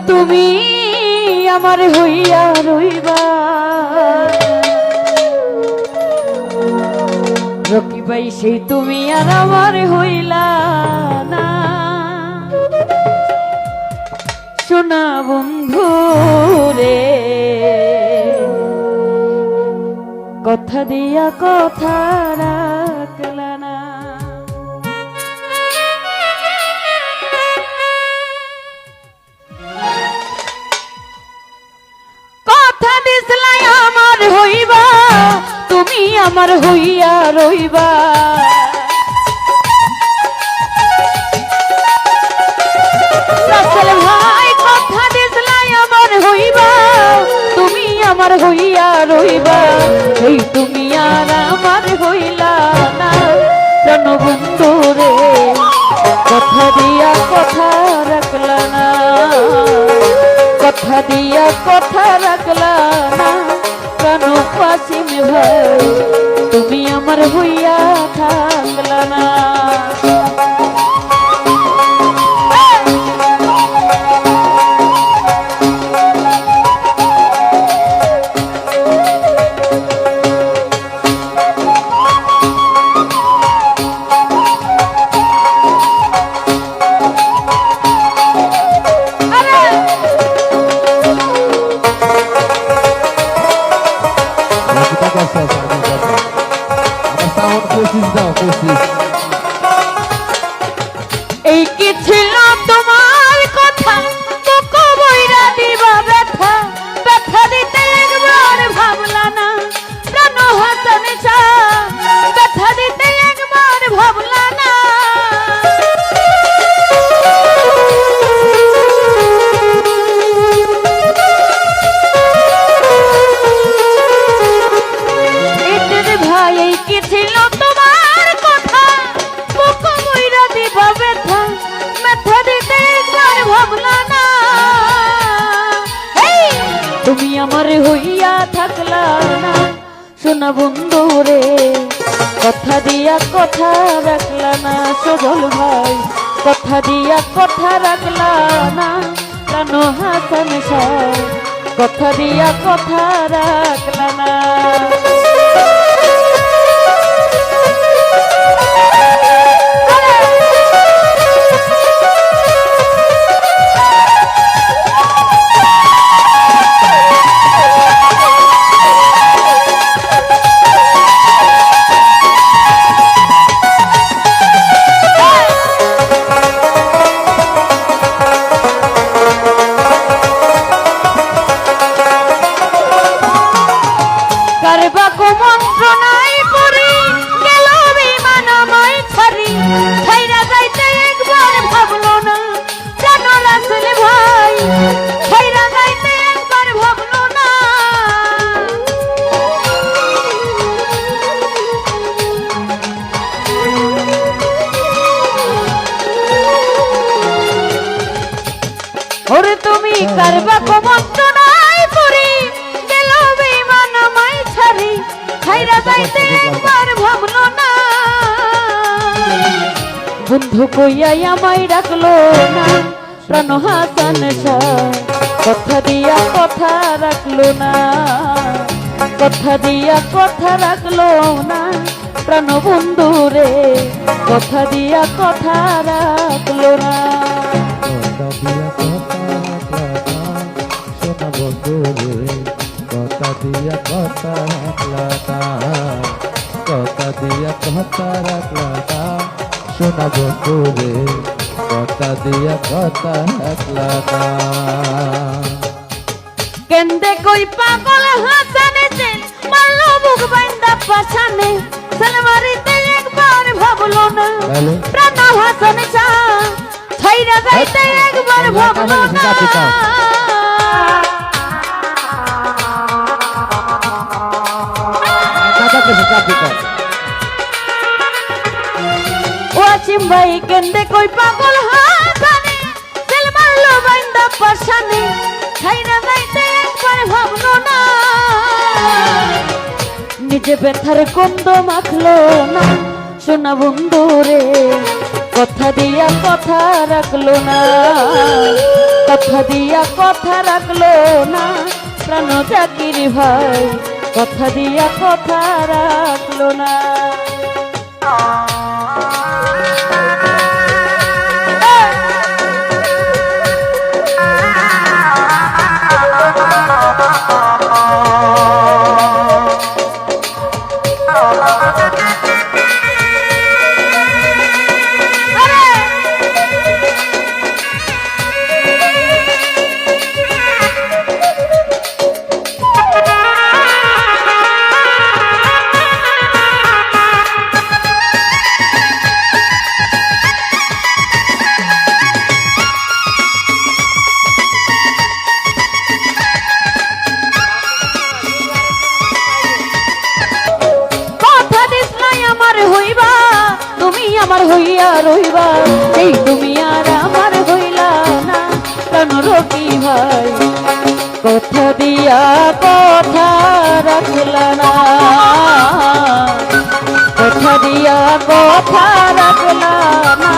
তুমি আমার হইয়া রইবা রকি ভাই সেই তুমি আর আমার হইলা না সোনা বন্ধু রে কথা দিয়া কথা রাখলা না কথা দিসলাই আমার হইবা তুমি আমার হইয়া রইবা রাসেল ভাই কথা দিসলাই আমার হইবা তুমি আমার হইয়া রইবা এই তুমি আর আমার হইলা না প্রাণ বন্ধু রে কথা দিয়া কথা রাখলা না কথা দিয়া কথা রাখলা না প্রাণ ওয়াসিম ভাই তুমি আমার হইয়া থাকলা না এই কি ছিল তোমার কথা বুকু বইরা দিবা ব্যথা ব্যথা দিতে একবার ভাবলা না প্রাণ হাসান শাহ ব্যথা দিতে একবার ভাবলা না এদের ভাই এই কি ছিল তোমার কথা বুকু বইরা দিবা ব্যথা ব্যথা দিতে একবার ভাবলা না তুমি আমার হইয়া থাকলা না সোনা বন্ধু রে কথা দিয়া কথা রাখলা না সজল ভাই কথা দিয়া কথা রাখলা না প্রাণ হাসান শাহ কথা দিয়া কথা রাখলা না ওরে তুমি কারবা কুমন্ত্রণায় পড়ি গেল বেঈমান আমায় ছাড়ি ছাইরা যাইতে একবার ভাবলো না বন্ধু কইয়াই আমায় ডাকলো না প্রাণ হাসান শাহ কথা দিয়া কথা রাখলো না কথা দিয়া কথা রাখলো না প্রাণ বন্ধু রে কথা দিয়া কথা রাখলো না কথা দিয়া কথা রাখলা না কথা দিয়া কথা রাখলা না সোনা বন্ধু রে কথা দিয়া কথা রাখলা না কেন্দে কই পাগল হাসানে চেন মারলো বুক বাইন্দা পাছানে সালমারিতে একবার ভাবলো না প্রাণ হাসানে শাহ ছাইরা যাইতে একবার ভাবলো না ওয়াসিম ভাই কেন্দে কই পাগল হাসানে তেল মারলো বাইন্দা পাশানে ছাইরা যাইতে একবার ভাবলো না নিজে ব্যথার গন্ধ মাখলো না সোনা বন্ধু রে কথা দিয়া কথা রাখলো না, কথা দিয়া কথা রাখলো না প্রাণ জাকির ভাই, কথা দিয়া কথা রাখলো না। আমার হইয়া রইবা, এই তুমি আর আমার হইলা না প্রাণ রকি ভাই, কথা দিয়া কথা রাখলা না, কথা দিয়া কথা রাখলা না।